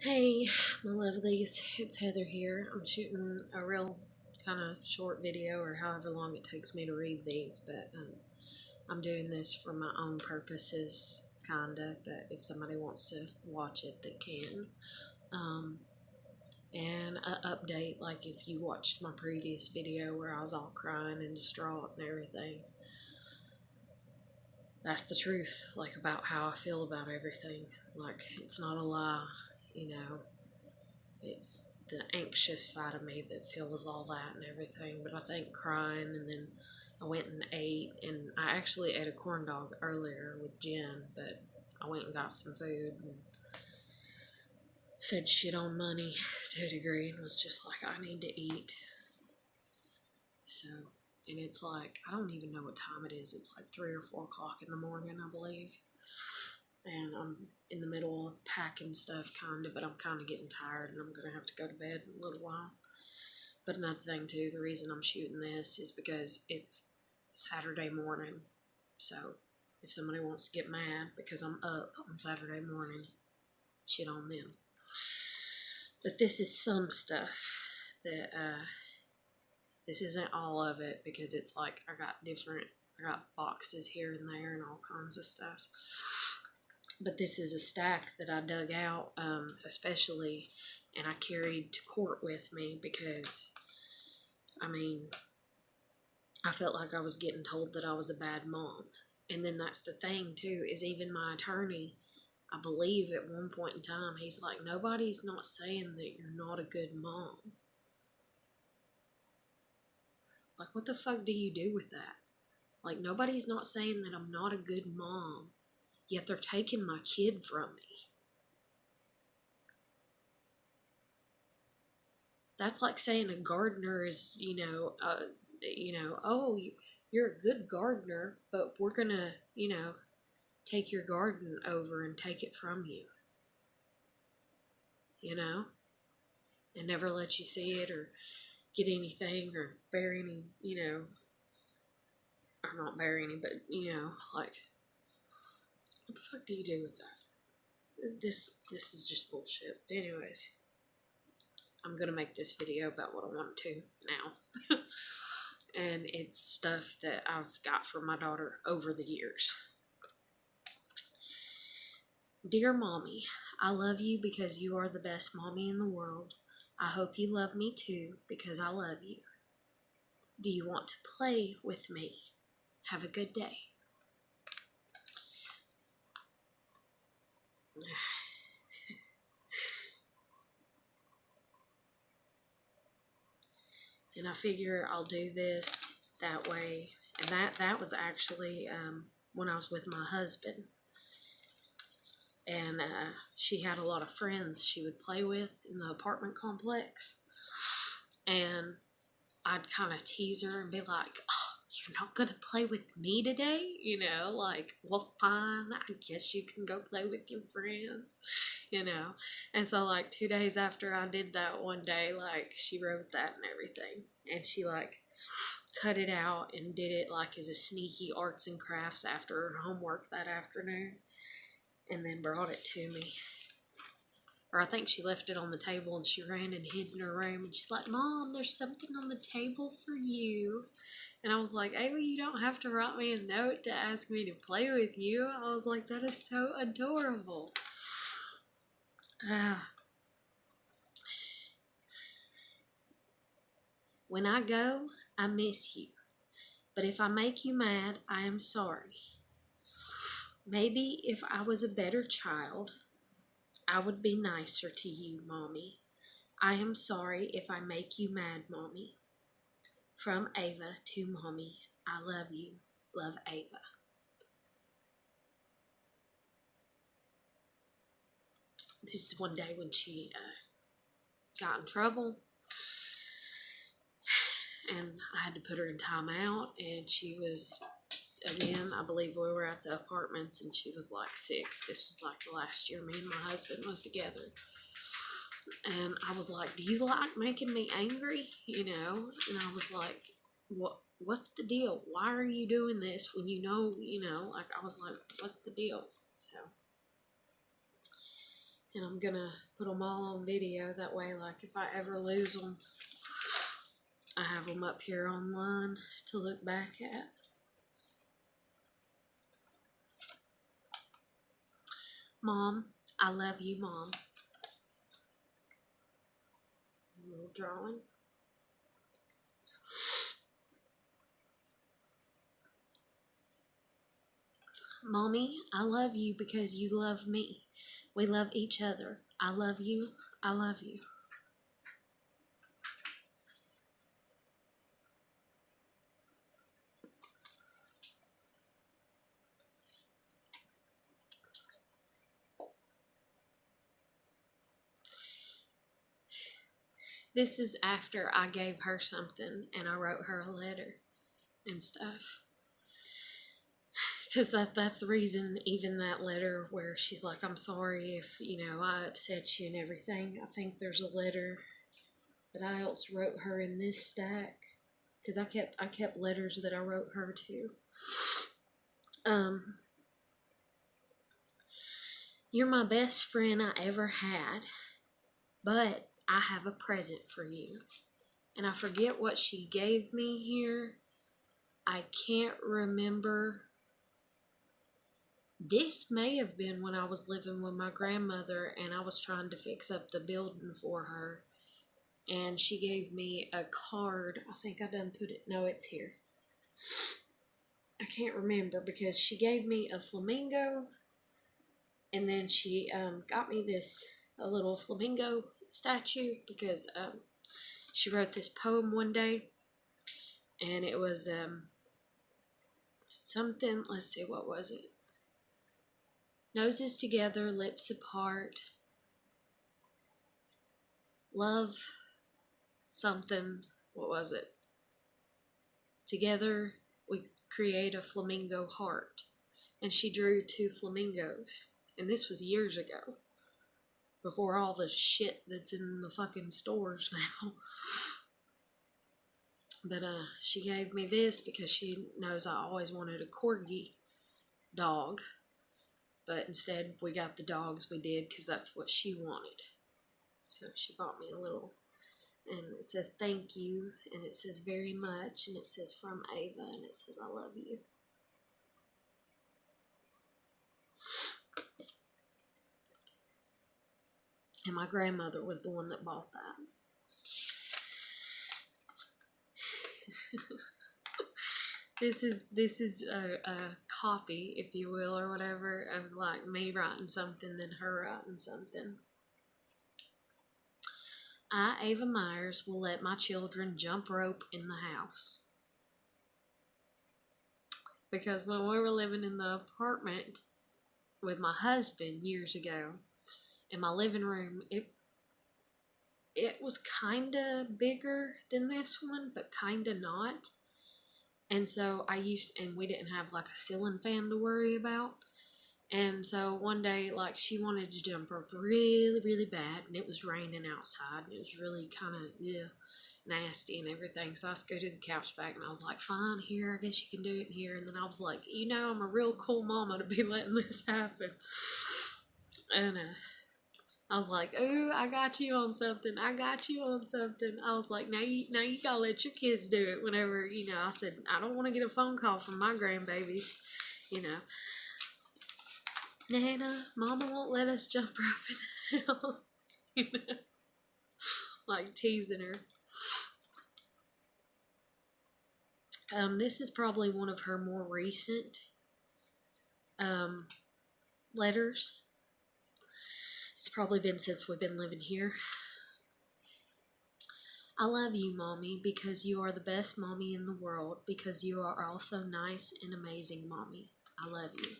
Hey, my lovelies, it's Heather here. I'm shooting a real kind of short video or however long it takes me to read these, but I'm doing this for my own purposes, kinda, but if somebody wants to watch it, they can. Um, and an update, like if you watched my previous video where I was all crying and distraught and everything, that's the truth, like about how I feel about everything. Like, it's not a lie, you know. It's the anxious side of me that feels all that and everything. But I think crying, and then I went and ate, and I actually ate a corn dog earlier with Jen, but I went and got some food and said shit on money to a degree and was just like, I need to eat. So, and it's like, I don't even know what time it is. It's like 3 or 4 o'clock in the morning, I believe. And I'm in the middle of packing stuff, kind of, but I'm kind of getting tired and I'm going to have to go to bed in a little while. But another thing, too, the reason I'm shooting this is because it's Saturday morning. So if somebody wants to get mad because I'm up on Saturday morning, shit on them. But this is some stuff that, this isn't all of it because it's like I got boxes here and there and all kinds of stuff. But this is a stack that I dug out, especially, and I carried to court with me because, I mean, I felt like I was getting told that I was a bad mom. And then that's the thing, too, is even my attorney, I believe at one point in time, he's like, nobody's not saying that you're not a good mom. Like, what the fuck do you do with that? Like, nobody's not saying that I'm not a good mom, yet they're taking my kid from me. That's like saying a gardener is, oh, you're a good gardener, but we're gonna, take your garden over and take it from you, you know, and never let you see it or get anything or bear any, or not bear any, but, like, what the fuck do you do with that? This is just bullshit. But anyways, I'm gonna make this video about what I want to now. And it's stuff that I've got from my daughter over the years. Dear Mommy, I love you because you are the best mommy in the world. I hope you love me too because I love you. Do you want to play with me? Have a good day. And I figure I'll do this that way. And that was actually when I was with my husband. And she had a lot of friends she would play with in the apartment complex. And I'd kind of tease her and be like, oh, you're not going to play with me today? Like, well, fine. I guess you can go play with your friends, And so, like, 2 days after I did that one day, like, she wrote that and everything. And she, like, cut it out and did it, like, as a sneaky arts and crafts after her homework that afternoon. And then brought it to me. Or I think she left it on the table and she ran and hid in her room and she's like, Mom, there's something on the table for you. And I was like, Ava, you don't have to write me a note to ask me to play with you. I was like, that is so adorable. When I go, I miss you. But if I make you mad, I am sorry. Maybe if I was a better child, I would be nicer to you, Mommy. I am sorry if I make you mad, Mommy. From Ava to Mommy, I love you. Love, Ava. This is one day when she got in trouble, and I had to put her in timeout, and she was, again, I believe we were at the apartments, and she was like 6. This was like the last year me and my husband was together. And I was like, do you like making me angry? And I was like, what's the deal? Why are you doing this when you know, I was like, what's the deal? So, And I'm gonna put them all on video. That way, like, if I ever lose them, I have them up here online to look back at. Mom, I love you, Mom. A little drawing. Mommy, I love you because you love me. We love each other. I love you. I love you. This is after I gave her something and I wrote her a letter and stuff. Because that's the reason, even that letter where she's like, I'm sorry if, I upset you and everything. I think there's a letter that I else wrote her in this stack. Because I kept letters that I wrote her too. You're my best friend I ever had, but I have a present for you. And I forget what she gave me here. I can't remember. This may have been when I was living with my grandmother and I was trying to fix up the building for her. And she gave me a card. I think I done put it. No, it's here. I can't remember because she gave me a flamingo. And then she got me a little flamingo statue because she wrote this poem one day. And it was something, let's see, what was it? Noses together, lips apart. Love something, what was it? Together we create a flamingo heart. And she drew 2 flamingos. And this was years ago. Before all the shit that's in the fucking stores now. But she gave me this because she knows I always wanted a corgi dog. But instead we got the dogs we did because that's what she wanted. So she bought me a little, and it says thank you, and it says very much, and it says from Ava, and it says I love you. And my grandmother was the one that bought that. This is a copy, if you will, or whatever, of like me writing something, then her writing something. I, Ava Myers, will let my children jump rope in the house. Because when we were living in the apartment with my husband years ago, in my living room, it was kind of bigger than this one, but kind of not. And so and we didn't have like a ceiling fan to worry about. And so one day, like, she wanted to jump rope really, really bad, and it was raining outside, and it was really kind of, nasty and everything. So I scooted the couch back, and I was like, fine, here, I guess you can do it here. And then I was like, I'm a real cool mama to be letting this happen. And I was like, ooh, I got you on something. I got you on something. I was like, now you gotta let your kids do it whenever, I said, I don't want to get a phone call from my grandbabies, Nana, Mama won't let us jump rope in the house. Like teasing her. This is probably one of her more recent letters. It's probably been since we've been living here. I love you, Mommy, because you are the best mommy in the world, because you are also nice and amazing, Mommy. I love you.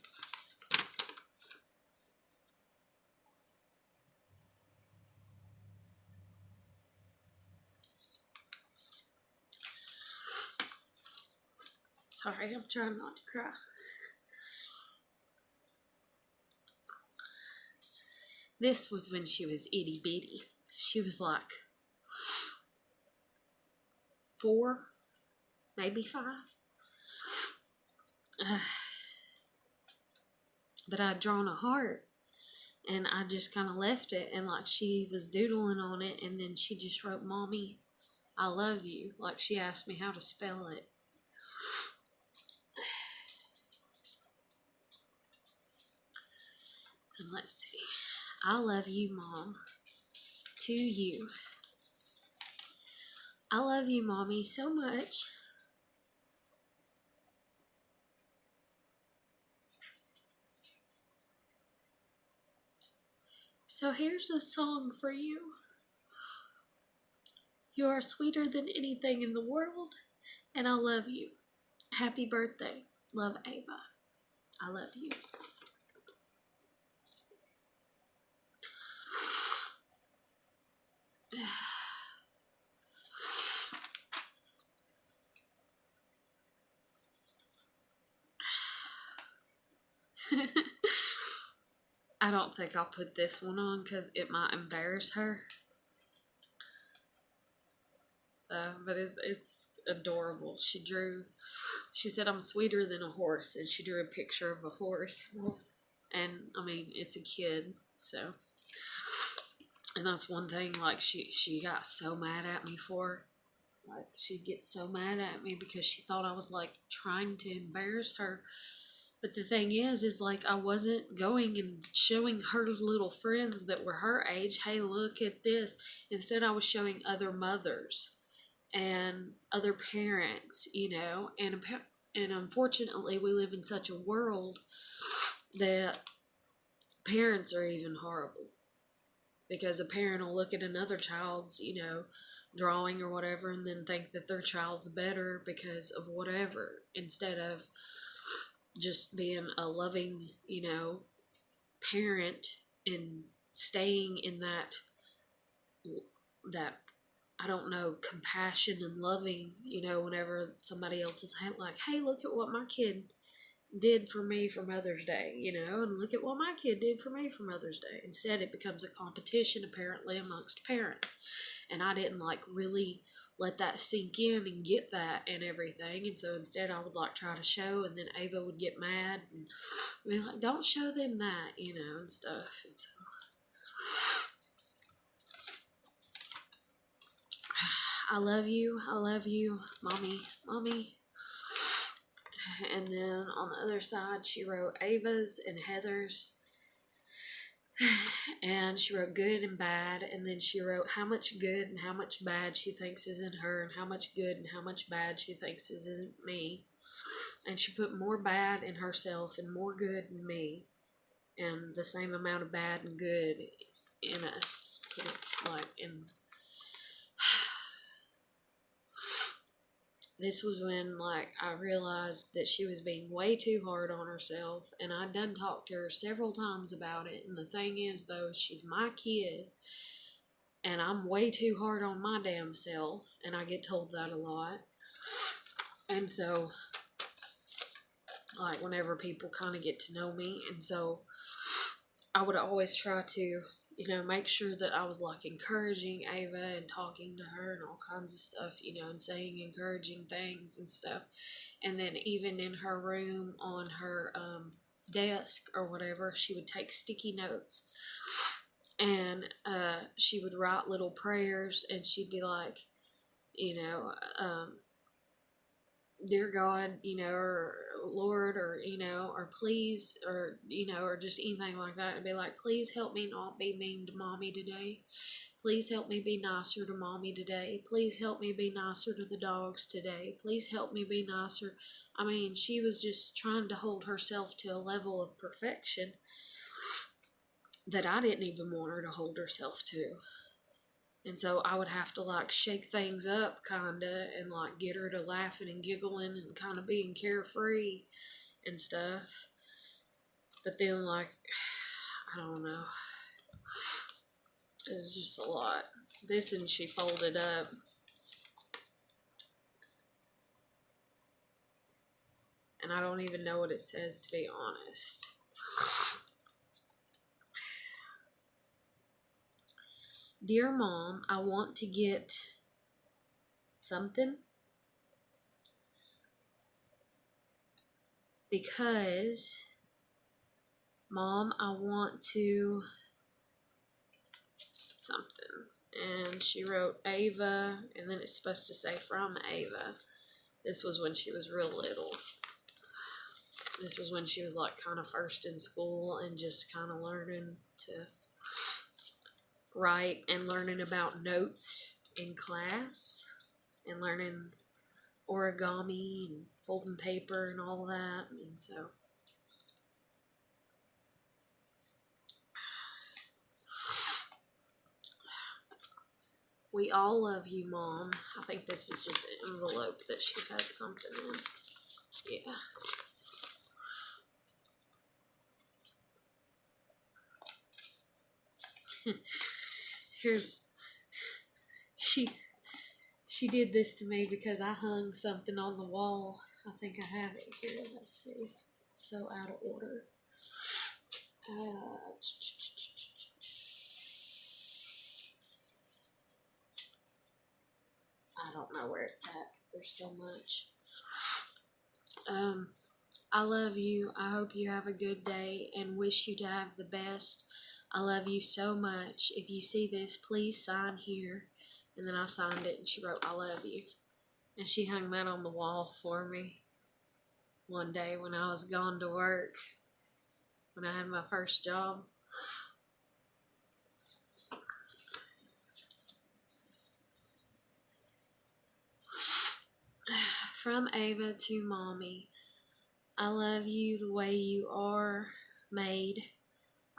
Sorry, I'm trying not to cry. This was when she was itty bitty. She was like 4, maybe 5. But I'd drawn a heart And I just kind of left it, and like she was doodling on it, and then she just wrote, "Mommy, I love you." Like she asked me how to spell it. And let's see. I love you, Mom. To you. I love you, Mommy, so much. So here's a song for you. You are sweeter than anything in the world, and I love you. Happy birthday. Love, Ava. I love you. I don't think I'll put this one on because it might embarrass her. But it's adorable. She said I'm sweeter than a horse, and she drew a picture of a horse. And I mean, it's a kid, so. And that's one thing, like, she got so mad at me for. Like, she'd get so mad at me because she thought I was, like, trying to embarrass her. But the thing is like, I wasn't going and showing her little friends that were her age, hey, look at this. Instead, I was showing other mothers and other parents, and unfortunately, we live in such a world that parents are even horrible. Because a parent will look at another child's, drawing or whatever, and then think that their child's better because of whatever, instead of just being a loving, parent and staying in that I don't know, compassion and loving, whenever somebody else is like, hey, look at what my kid did for me for Mother's Day, and look at what my kid did for me for Mother's Day. Instead, it becomes a competition, apparently, amongst parents. And I didn't, like, really let that sink in and get that and everything. And so instead, I would, like, try to show, and then Ava would get mad and be like, don't show them that, and stuff. And so I love you, mommy, mommy. And then on the other side, she wrote Ava's and Heather's. And she wrote good and bad. And then she wrote how much good and how much bad she thinks is in her, and how much good and how much bad she thinks is in me. And she put more bad in herself and more good in me, and the same amount of bad and good in us. Like in this was when, like, I realized that she was being way too hard on herself, and I'd done talked to her several times about it. And the thing is, though, she's my kid, and I'm way too hard on my damn self, and I get told that a lot. And so, like, whenever people kind of get to know me, and so I would always try to, make sure that I was, like, encouraging Ava and talking to her and all kinds of stuff, and saying encouraging things and stuff. And then even in her room, on her desk or whatever, she would take sticky notes, and she would write little prayers, and she'd be like, dear God, or Lord, or, or please, or just anything like that. And be like, please help me not be mean to Mommy today. Please help me be nicer to Mommy today. Please help me be nicer to the dogs today. Please help me be nicer. I mean, she was just trying to hold herself to a level of perfection that I didn't even want her to hold herself to. And so I would have to, like, shake things up, kinda, and, like, get her to laughing and giggling and kind of being carefree and stuff. But then, like, I don't know. It was just a lot. This, and she folded up. And I don't even know what it says, to be honest. Dear Mom, I want to get something because Mom, I want to something. And she wrote Ava, and then it's supposed to say from Ava. This was when she was real little. This was when she was like kind of first in school and just kind of learning to write and learning about notes in class and learning origami and folding paper and all that. And so we all love you, Mom. I think this is just an envelope that she had something in. Yeah. Here's she did this to me because I hung something on the wall. I think I have it here. Let's see. It's so out of order. I don't know where it's at because there's so much. I love you. I hope you have a good day and wish you to have the best. I love you so much. If you see this, please sign here. And then I signed it and she wrote, I love you. And she hung that on the wall for me one day when I was gone to work, when I had my first job. From Ava to Mommy, I love you the way you are made.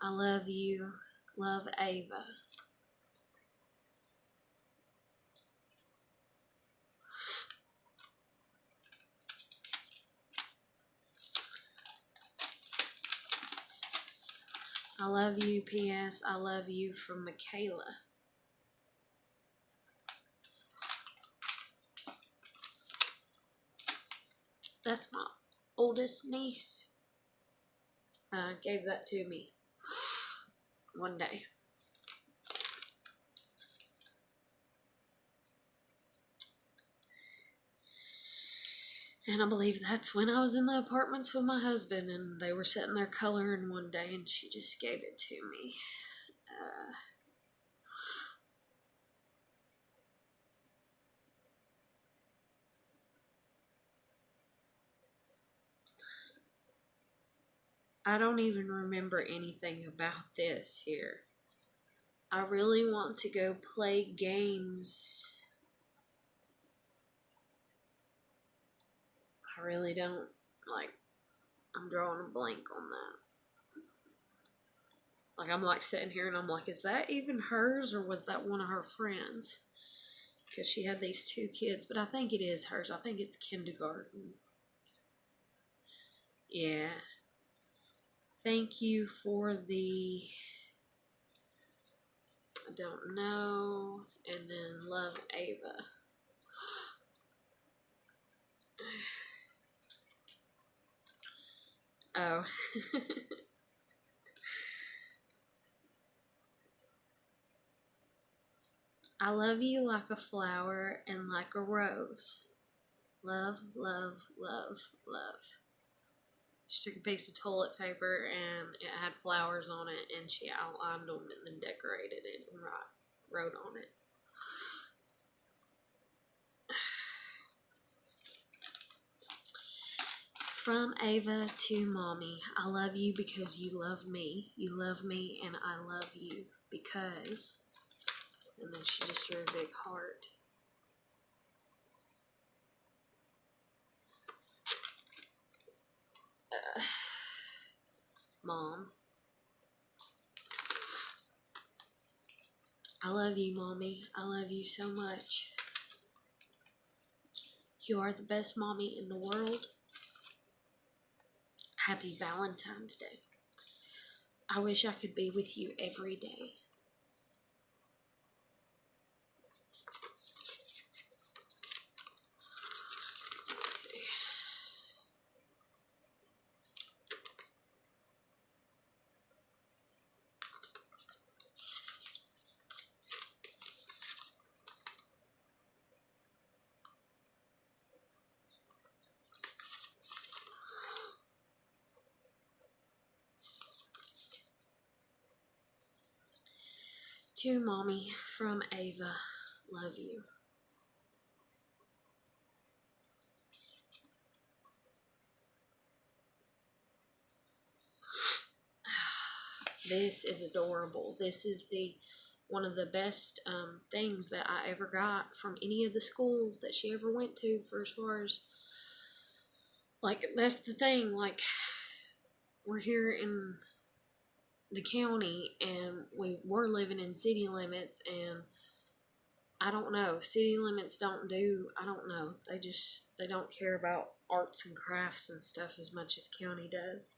I love you. Love, Ava. I love you. P.S. I love you from Michaela. That's my oldest niece. Gave that to me one day. And I believe that's when I was in the apartments with my husband and they were sitting there coloring one day and she just gave it to me. I don't even remember anything about this here. I really want to go play games. I really don't. Like, I'm drawing a blank on that. Like, I'm like sitting here and I'm like, is that even hers or was that one of her friends? Because she had these two kids, but I think it is hers. I think it's kindergarten. Yeah. Thank you for the, I don't know, and then love, Ava. Oh. I love you like a flower and like a rose. Love, love, love, love. She took a piece of toilet paper and it had flowers on it and she outlined them and then decorated it and wrote on it. From Ava to Mommy, I love you because you love me. You love me and I love you because, and then she just drew a big heart. Mom. I love you, Mommy. I love you so much. You are the best mommy in the world. Happy Valentine's Day. I wish I could be with you every day. Let's see. To Mommy from Ava. Love you. This is adorable. This is one of the best things that I ever got from any of the schools that she ever went to, for as far as, like, that's the thing, like, we're here in the county and we were living in city limits, and I don't know, city limits I don't know, they don't care about arts and crafts and stuff as much as county does.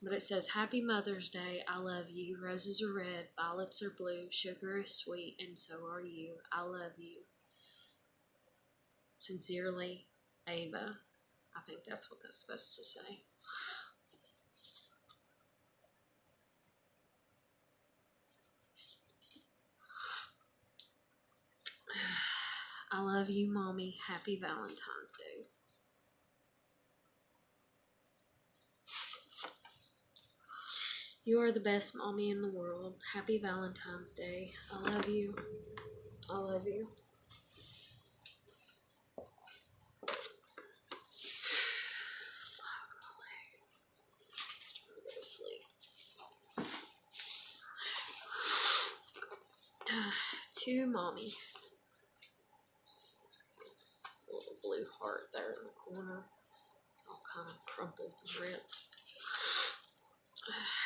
But it says, Happy Mother's Day, I love you. Roses are red, violets are blue, sugar is sweet, and so are you. I love you. Sincerely, Ava. I think that's what that's supposed to say. I love you, Mommy. Happy Valentine's Day. You are the best mommy in the world. Happy Valentine's Day. I love you. I love you. Fuck my leg. It's trying to go to sleep. To Mommy. It's a little blue heart there in the corner. It's all kind of crumpled and ripped.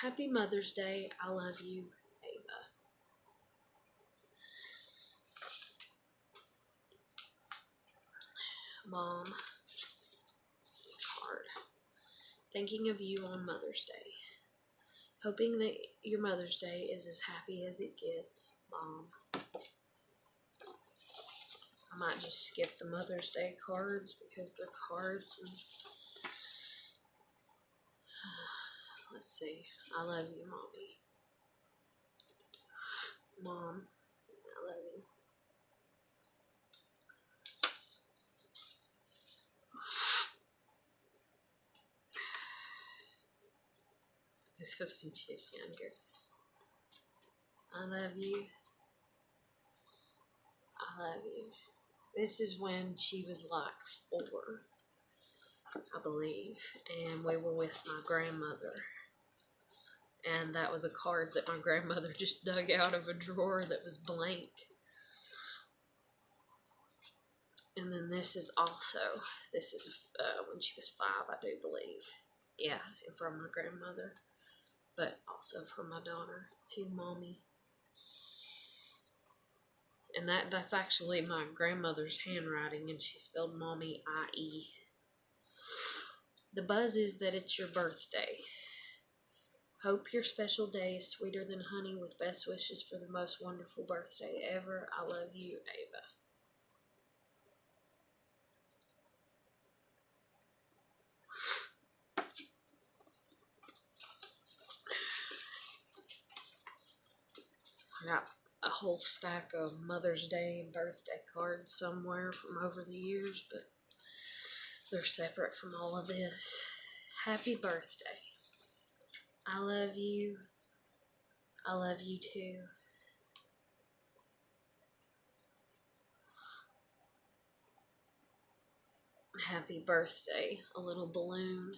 Happy Mother's Day. I love you, Ava. Mom. Card. Thinking of you on Mother's Day. Hoping that your Mother's Day is as happy as it gets, Mom. I might just skip the Mother's Day cards because they're cards. And let's see. I love you, Mommy. Mom, I love you. This was when she was younger. I love you. I love you. This is when she was like 4, I believe, and we were with my grandmother. And that was a card that my grandmother just dug out of a drawer that was blank. And then this is when she was 5, I do believe. Yeah, and from my grandmother, but also from my daughter, to Mommy. And that's actually my grandmother's handwriting, and she spelled Mommy I-E. The buzz is that it's your birthday. Hope your special day is sweeter than honey, with best wishes for the most wonderful birthday ever. I love you, Ava. I got a whole stack of Mother's Day and birthday cards somewhere from over the years, but they're separate from all of this. Happy birthday. I love you. I love you too. Happy birthday. A little balloon,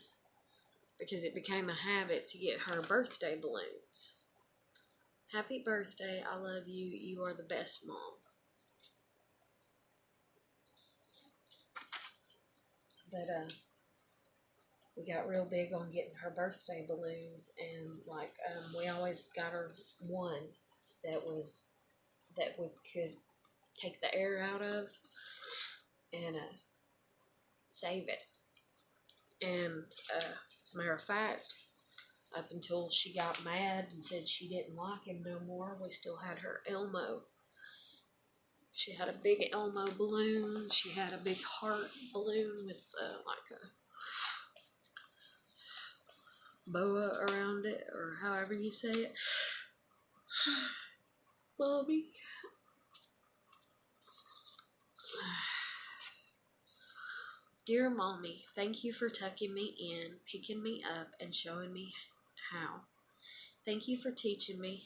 because it became a habit to get her birthday balloons. Happy birthday. I love you. You are the best mom. But we got real big on getting her birthday balloons, and like we always got her one that we could take the air out of and save it. And as a matter of fact, up until she got mad and said she didn't like him no more, we still had her Elmo. She had a big Elmo balloon. She had a big heart balloon with like a boa around it, or however you say it. Mommy. Dear Mommy, thank you for tucking me in, picking me up, and showing me how. Thank you for teaching me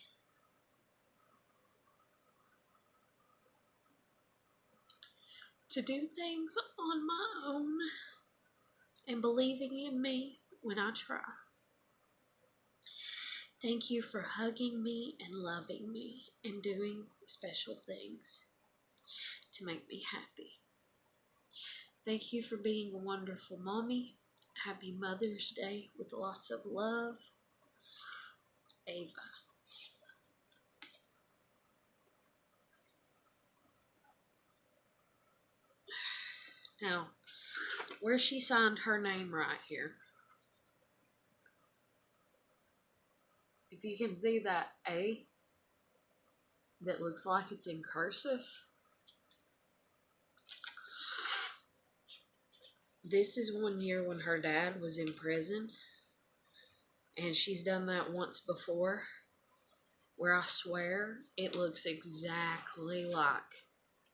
to do things on my own and believing in me when I try. Thank you for hugging me and loving me and doing special things to make me happy. Thank you for being a wonderful mommy. Happy Mother's Day with lots of love. Ava. Now, where she signed her name right here, if you can see that A that looks like it's in cursive, this is 1 year when her dad was in prison, and she's done that once before, where I swear it looks exactly like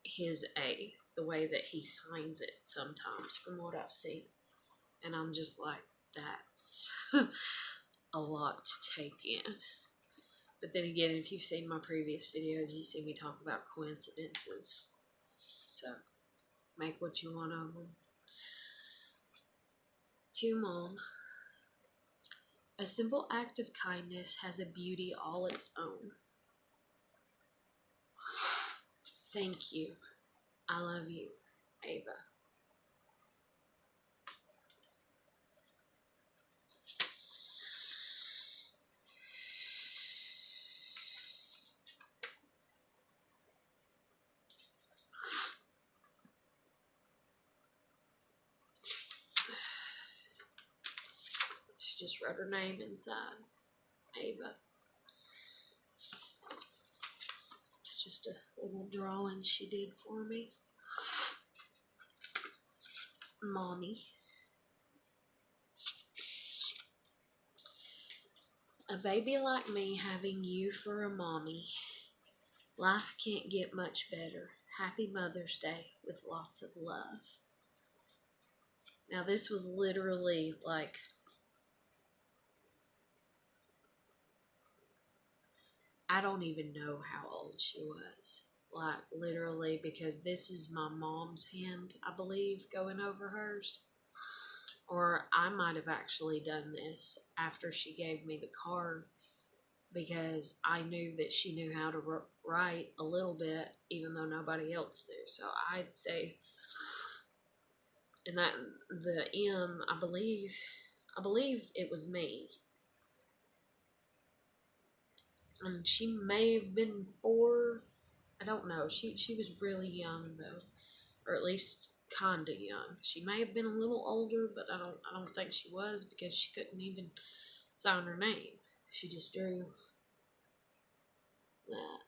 his A, the way that he signs it sometimes from what I've seen. And I'm just like, that's a lot to take in. But then again, if you've seen my previous videos, you see me talk about coincidences. So, make what you want of them. To Mom, a simple act of kindness has a beauty all its own. Thank you. I love you, Ava. She just wrote her name inside. Ava. It's just a little drawing she did for me. Mommy. A baby like me having you for a mommy. Life can't get much better. Happy Mother's Day with lots of love. Now this was literally like, I don't even know how old she was. Like literally, because this is my mom's hand, I believe, going over hers. Or I might have actually done this after she gave me the card, because I knew that she knew how to write a little bit, even though nobody else knew. So I'd say, and that the M, I believe it was me. And she may have been 4. I don't know. She was really young though, or at least kinda young. She may have been a little older, but I don't think she was, because she couldn't even sign her name. She just drew that.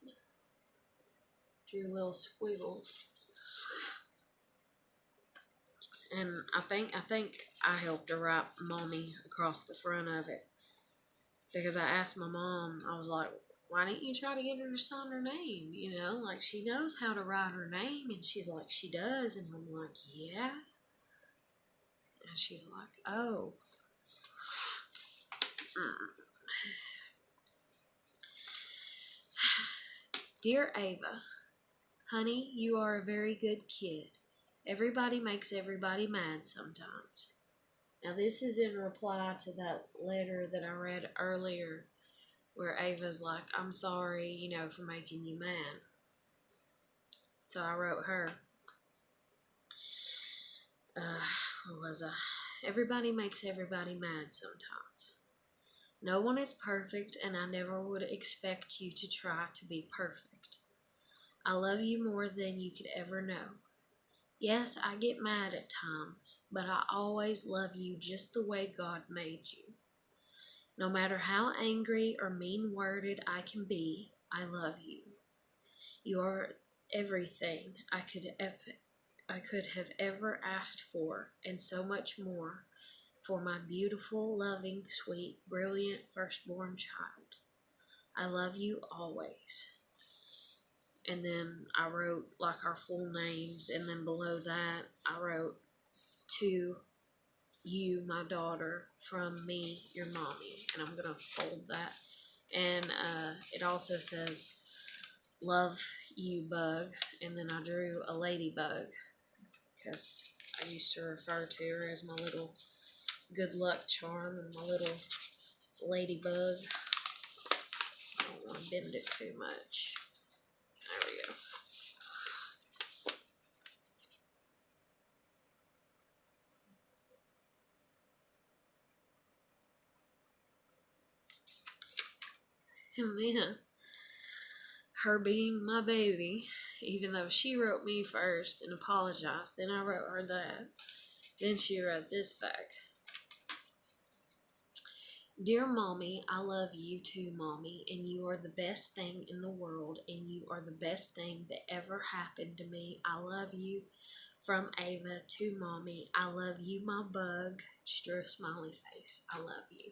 Drew little squiggles. And I think I helped her write Mommy across the front of it, because I asked my mom, I was like, why didn't you try to get her to sign her name? You know, like, she knows how to write her name. And she's like, she does. And I'm like, yeah. And she's like, oh. Dear Ava, honey, you are a very good kid. Everybody makes everybody mad sometimes. Now, this is in reply to that letter that I read earlier, where Ava's like, I'm sorry, you know, for making you mad. So I wrote her, what was I? Everybody makes everybody mad sometimes. No one is perfect, and I never would expect you to try to be perfect. I love you more than you could ever know. Yes, I get mad at times, but I always love you just the way God made you. No matter how angry or mean-worded I can be, I love you. You are everything I could have ever asked for, and so much more, for my beautiful, loving, sweet, brilliant firstborn child. I love you always. And then I wrote like our full names, and then below that I wrote, to you, my daughter, from me, your mommy. And I'm going to fold that. And it also says, love you, bug. And then I drew a ladybug. because I used to refer to her as my little good luck charm and my little ladybug. I don't want to bend it too much. There we go. And then, her being my baby, even though she wrote me first and apologized, then I wrote her that. Then she wrote this back. Dear Mommy, I love you too, Mommy, and you are the best thing in the world, and you are the best thing that ever happened to me. I love you. From Ava to Mommy, I love you, my bug. She drew a smiley face. I love you.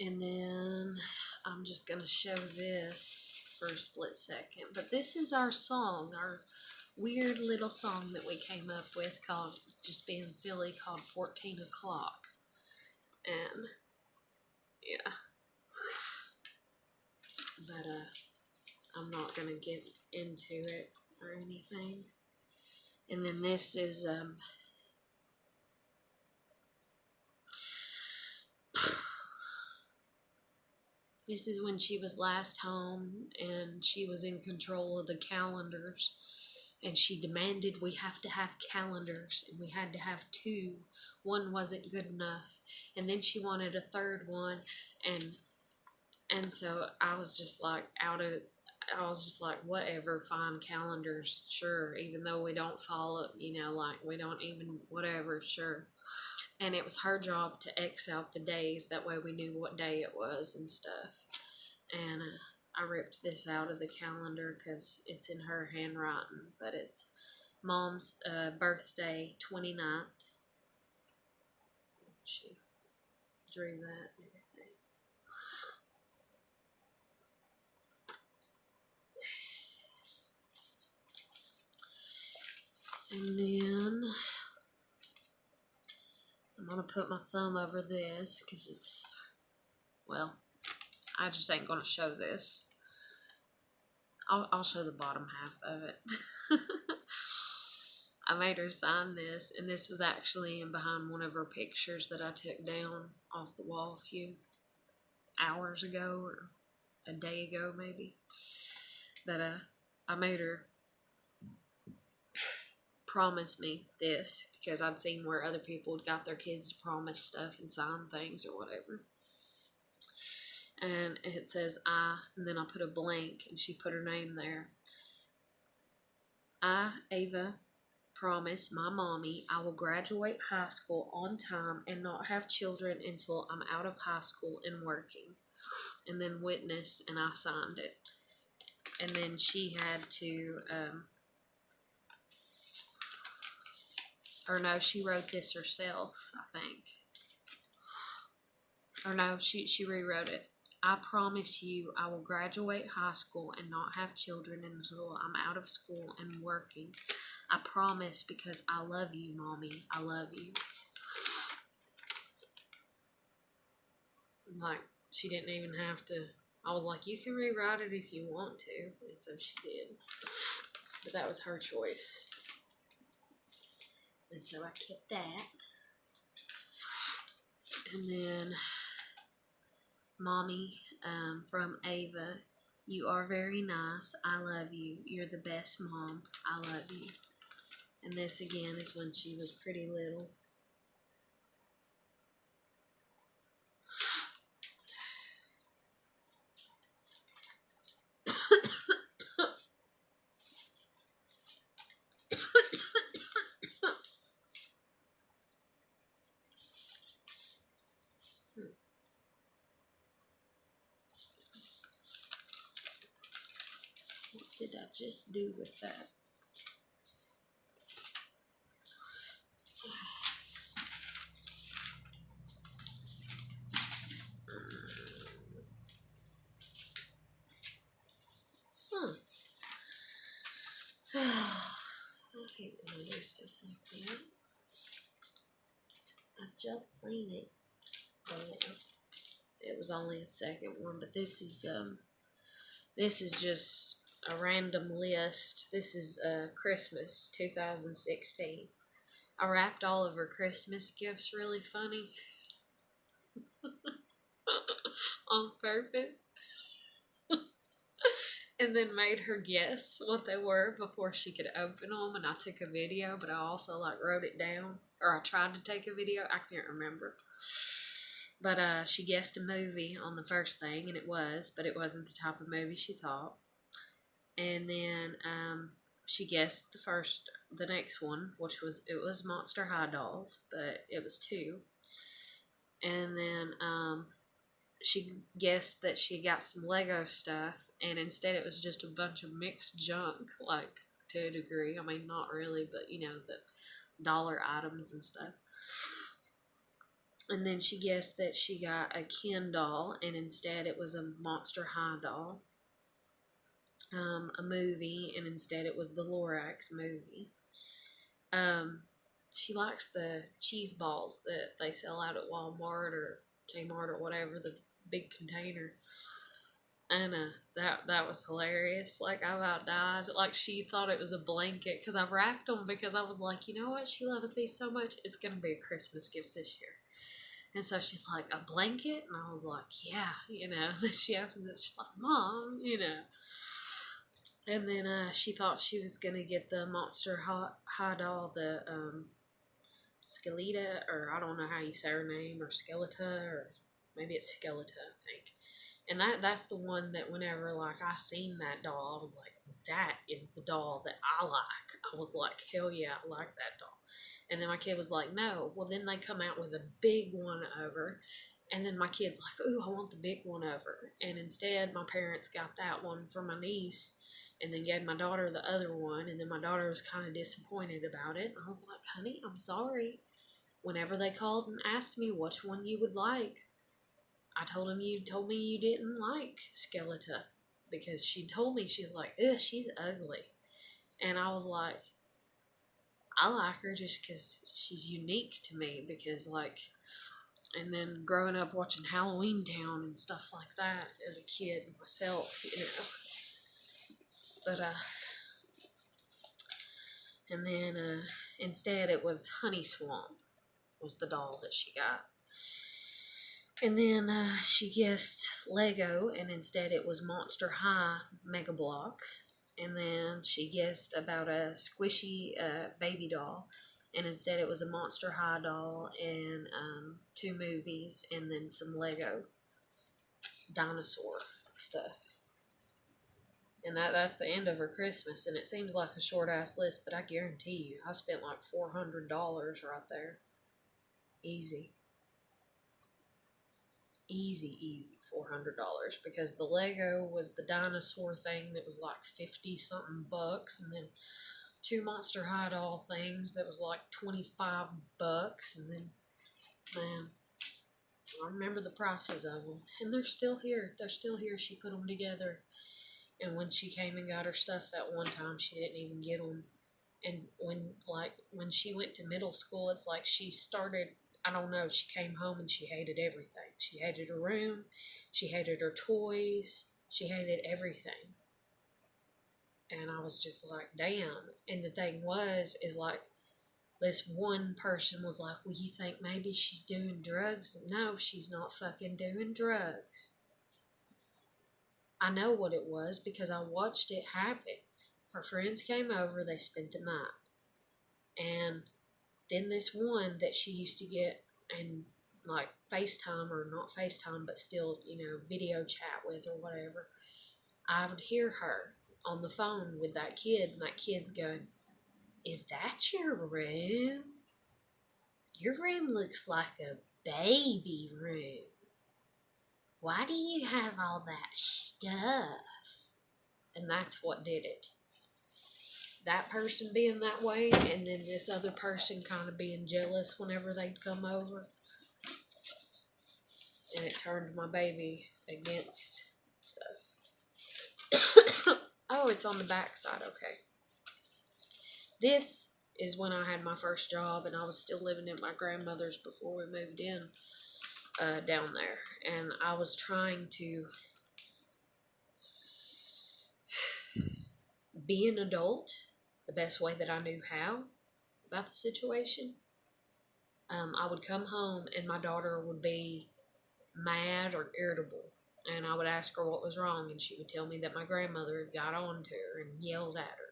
And then I'm just going to show this for a split second. But this is our song, our weird little song that we came up with called, just being silly, called 14 O'Clock. And, yeah. But, I'm not going to get into it or anything. And then this is, this is when she was last home and she was in control of the calendars. And she demanded we have to have calendars, and we had to have 2. One wasn't good enough. And then she wanted a third one, and so I was just like whatever, fine, calendars, sure, even though we don't follow, like we don't even, whatever, sure. And it was her job to X out the days, that way we knew what day it was and stuff. And I ripped this out of the calendar because it's in her handwriting, but it's Mom's birthday, 29th. She drew that and everything. And then I'm going to put my thumb over this because it's, well, I just ain't going to show this. I'll show the bottom half of it. I made her sign this, and this was actually in behind one of her pictures that I took down off the wall a few hours ago, or a day ago maybe. But I made her promise me this because I'd seen where other people had got their kids to promise stuff and sign things or whatever. And it says I, and then I put a blank, and she put her name there. I, Ava, promise my mommy I will graduate high school on time and not have children until I'm out of high school and working. And then witness, and I signed it. And then she had to, or no, she wrote this herself, I think. Or no, she rewrote it. I promise you I will graduate high school and not have children until I'm out of school and working. I promise, because I love you, Mommy. I love you. Like, she didn't even have to. I was like, you can rewrite it if you want to. And so she did. But that was her choice. And so I kept that. And then, Mommy, from Ava, you are very nice. I love you. You're the best mom. I love you. And this again is when she was pretty little. What did I just do with that? I hate when I do stuff like that. I've just seen it. Oh, it was only a second one, but this is just a random list. This is Christmas 2016. I wrapped all of her Christmas gifts really funny on purpose. And then made her guess what they were before she could open them. And I took a video, but I also wrote it down, or I tried to take a video. I can't remember. But she guessed a movie on the first thing, and it was, but it wasn't the type of movie she thought. And then she guessed the next one, which was Monster High Dolls, but it was 2. And then she guessed that she got some Lego stuff, and instead it was just a bunch of mixed junk, to a degree. I mean, not really, but the dollar items and stuff. And then she guessed that she got a Ken doll, and instead it was a Monster High doll. A movie, and instead it was the Lorax movie. She likes the cheese balls that they sell out at Walmart or Kmart or whatever, the big container. And that was hilarious. I about died. She thought it was a blanket, because I wrapped them, because I was like, you know what, she loves these so much, it's gonna be a Christmas gift this year. And so she's like, a blanket? And I was like, yeah, Then she opens it, she's like, Mom, And then she thought she was going to get the Monster High doll, the Skeleta, or I don't know how you say her name, or Skeleta, or maybe it's Skeleta, I think. And that's the one that whenever I seen that doll, I was like, that is the doll that I like. I was like, hell yeah, I like that doll. And then my kid was like, no. Well, then they come out with a big one over. And then my kid's like, ooh, I want the big one over. And instead, my parents got that one for my niece, and then gave my daughter the other one. And then my daughter was kind of disappointed about it. And I was like, honey, I'm sorry. Whenever they called and asked me which one you would like, I told them you told me you didn't like Skeleta, because she told me, she's like, ugh, she's ugly. And I was like, I like her just because she's unique to me, because and then growing up watching Halloween Town and stuff like that as a kid myself, But and then instead it was Honey Swamp was the doll that she got. And then she guessed Lego, and instead it was Monster High Mega Bloks. And then she guessed about a squishy baby doll, and instead it was a Monster High doll and 2 movies, and then some Lego dinosaur stuff. And that's the end of her Christmas, and it seems like a short-ass list, but I guarantee you, I spent $400 right there. Easy. Easy $400, because the Lego was the dinosaur thing that was 50-something bucks, and then 2 Monster High doll things that was $25, and then, man, I remember the prices of them, and they're still here. She put them together. And when she came and got her stuff that one time, she didn't even get them. And when she went to middle school, it's she started, I don't know, she came home and she hated everything. She hated her room. She hated her toys. She hated everything. And I was just like, damn. And the thing is this one person was like, well, you think maybe she's doing drugs? No, she's not fucking doing drugs. I know what it was, because I watched it happen. Her friends came over, they spent the night. And then this one that she used to get and FaceTime, or not FaceTime, but still, video chat with or whatever, I would hear her on the phone with that kid, and that kid's going, is that your room? Your room looks like a baby room. Why do you have all that stuff? And that's what did it. That person being that way, and then this other person kind of being jealous whenever they'd come over. And it turned my baby against stuff. Oh, it's on the back side, okay. This is when I had my first job, and I was still living at my grandmother's before we moved in down there. And I was trying to be an adult the best way that I knew how about the situation. I would come home and my daughter would be mad or irritable. And I would ask her what was wrong, and she would tell me that my grandmother had got on to her and yelled at her.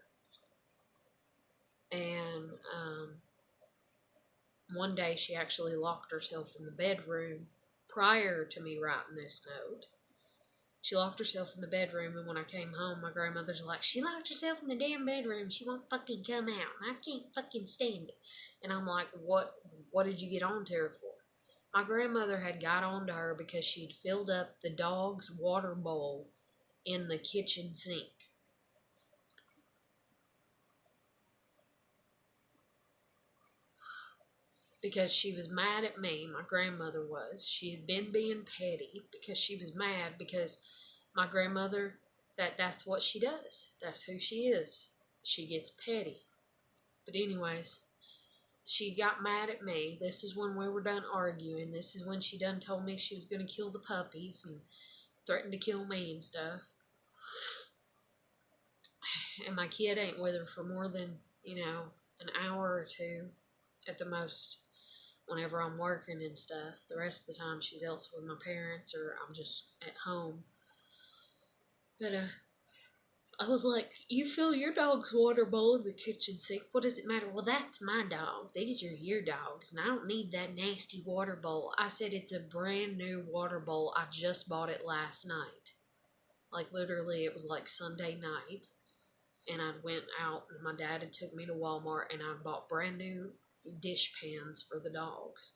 And one day she actually locked herself in the bedroom prior to me writing this note. She locked herself in the bedroom, and when I came home, my grandmother's like, she locked herself in the damn bedroom. She won't fucking come out. I can't fucking stand it. And I'm like, what did you get on to her for? My grandmother had got on to her because she'd filled up the dog's water bowl in the kitchen sink. Because she was mad at me, my grandmother was. She had been being petty because she was mad because my grandmother, that's what she does. That's who she is. She gets petty. But anyways, she got mad at me. This is when we were done arguing. This is when she done told me she was going to kill the puppies and threatened to kill me and stuff. And my kid ain't with her for more than, an hour or two at the most whenever I'm working and stuff. The rest of the time she's else with my parents or I'm just at home. But I was like, you fill your dog's water bowl in the kitchen sink. What does it matter? Well, that's my dog. These are your dogs, and I don't need that nasty water bowl. I said it's a brand new water bowl. I just bought it last night. Like, literally, it was like Sunday night. And I went out, and my dad had took me to Walmart, and I bought brand new dish pans for the dogs.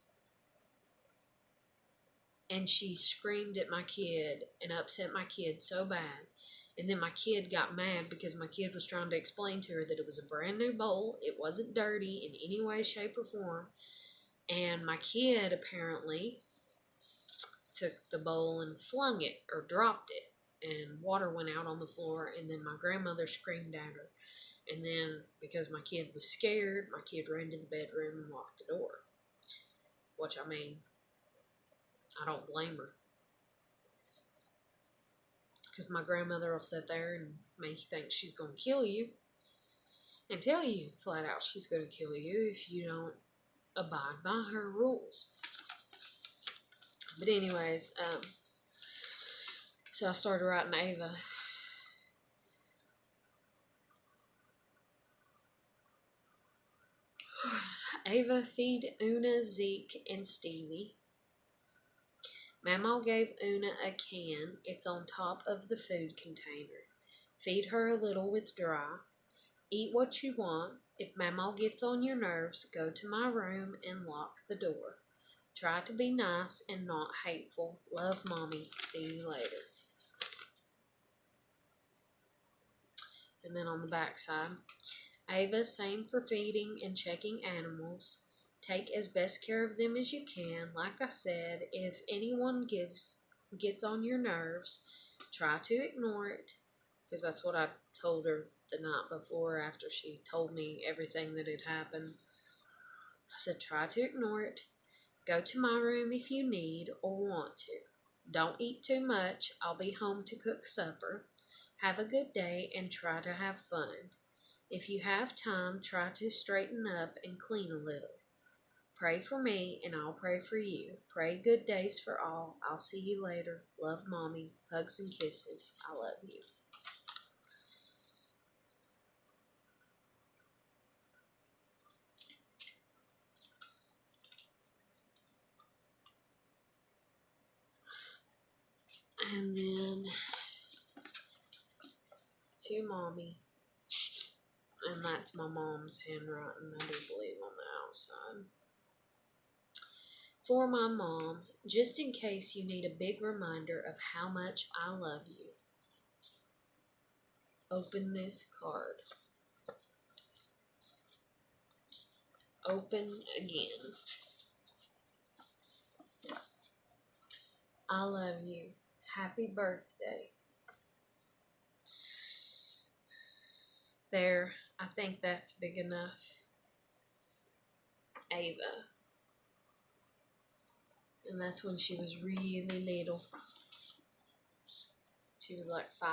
And she screamed at my kid and upset my kid so bad. And then my kid got mad because my kid was trying to explain to her that it was a brand new bowl. It wasn't dirty in any way, shape, or form. And my kid apparently took the bowl and flung it or dropped it. And water went out on the floor. And then my grandmother screamed at her. And then because my kid was scared, my kid ran to the bedroom and locked the door. Which, I mean, I don't blame her. Because my grandmother will sit there and make you think she's going to kill you. And tell you flat out she's going to kill you if you don't abide by her rules. But anyways, so I started writing Ava. Ava, feed Una, Zeke, and Stevie. Mama gave Una a can. It's on top of the food container. Feed her a little with dry. Eat what you want. If Mama gets on your nerves, go to my room and lock the door. Try to be nice and not hateful. Love, Mommy. See you later. And then on the back side, Ava, same for feeding and checking animals. Take as best care of them as you can. Like I said, if anyone gets on your nerves, try to ignore it. Because that's what I told her the night before after she told me everything that had happened. I said, try to ignore it. Go to my room if you need or want to. Don't eat too much. I'll be home to cook supper. Have a good day and try to have fun. If you have time, try to straighten up and clean a little. Pray for me and I'll pray for you. Pray good days for all. I'll see you later. Love, Mommy. Hugs and kisses. I love you. And then to Mommy. And that's my mom's handwriting, I do believe, on the outside. For my mom, just in case you need a big reminder of how much I love you. Open this card. Open again. I love you. Happy birthday. There, I think that's big enough. Ava. And that's when she was really little. She was like 5.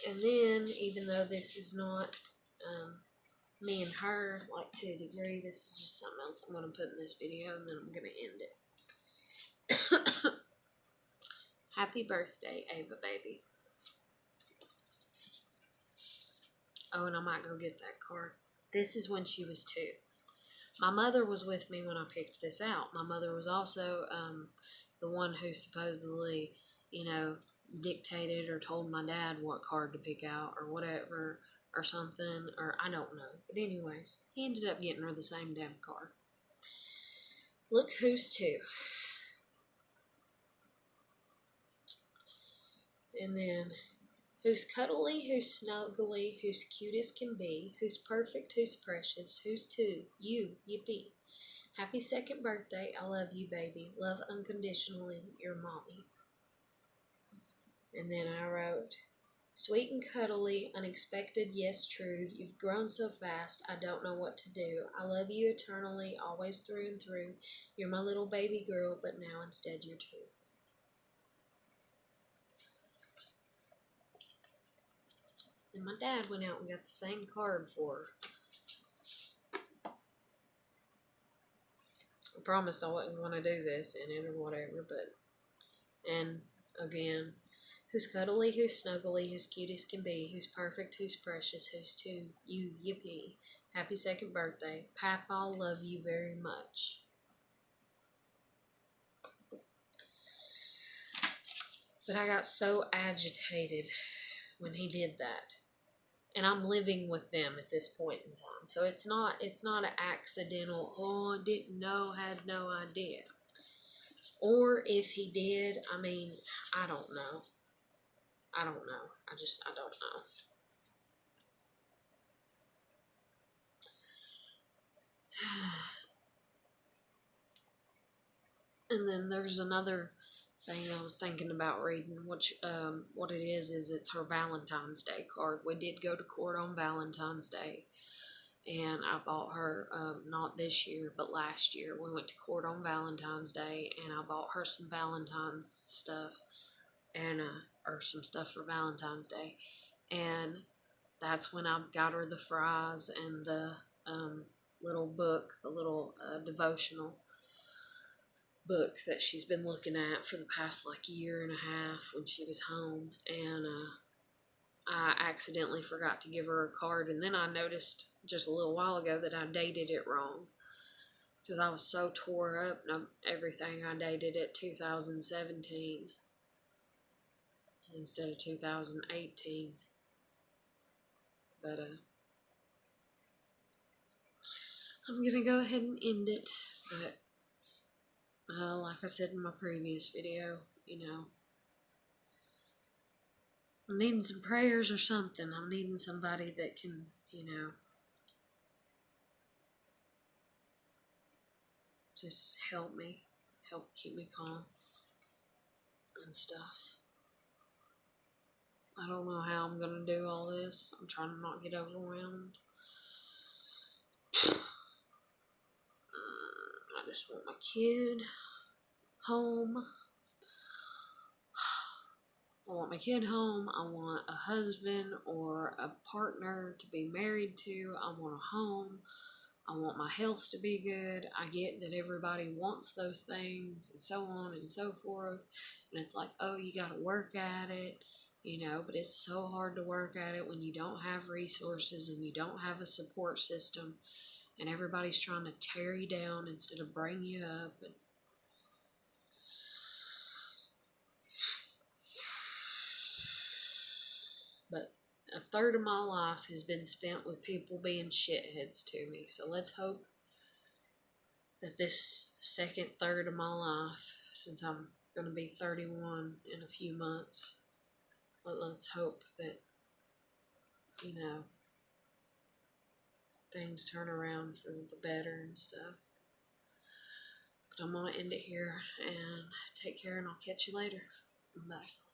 And then, even though this is not me and her, like to a degree, this is just something else I'm going to put in this video, and then I'm going to end it. Happy birthday, Ava baby. Oh, and I might go get that card. This is when she was 2. My mother was with me when I picked this out. My mother was also the one who supposedly, dictated or told my dad what card to pick out or whatever or something, or I don't know. But anyways, he ended up getting her the same damn card. Look who's 2. And then, who's cuddly, who's snuggly, who's cute as can be, who's perfect, who's precious, who's 2, you, yippee. Happy 2nd birthday, I love you, baby. Love unconditionally, your mommy. And then I wrote, sweet and cuddly, unexpected, yes true, you've grown so fast, I don't know what to do. I love you eternally, always through and through. You're my little baby girl, but now instead you're 2. And my dad went out and got the same card for her. I promised I wasn't going to do this in it or whatever, but, and again, who's cuddly, who's snuggly, who's cute as can be, who's perfect, who's precious, who's 2, you, yippee. Happy 2nd birthday. Papa, love you very much. But I got so agitated when he did that. And I'm living with them at this point in time. So it's not an accidental, oh, I didn't know, had no idea. Or if he did, I mean, I don't know. I don't know. I don't know. And then there's another thing I was thinking about reading, which what it is it's her Valentine's Day card. We did go to court on Valentine's Day, and I bought her, not this year, but last year, we went to court on Valentine's Day, and I bought her some Valentine's stuff, and or some stuff for Valentine's Day, and that's when I got her the fries and the little book, the little devotional book that she's been looking at for the past like year and a half when she was home. And I accidentally forgot to give her a card, and then I noticed just a little while ago that I dated it wrong because I was so tore up and everything. I dated it 2017 instead of 2018. But I'm gonna go ahead and end it. But like I said in my previous video, I'm needing some prayers or something. I'm needing somebody that can, just help keep me calm and stuff. I don't know how I'm going to do all this. I'm trying to not get overwhelmed. I just want my kid home. I want my kid home. I want a husband or a partner to be married to. I want a home. I want my health to be good. I get that everybody wants those things and so on and so forth. And it's like, oh, you got to work at it, but it's so hard to work at it when you don't have resources and you don't have a support system. And everybody's trying to tear you down instead of bring you up. But a third of my life has been spent with people being shitheads to me. So let's hope that this second third of my life, since I'm going to be 31 in a few months, let's hope that, things turn around for the better and stuff. But I'm going to end it here and take care, and I'll catch you later. Bye.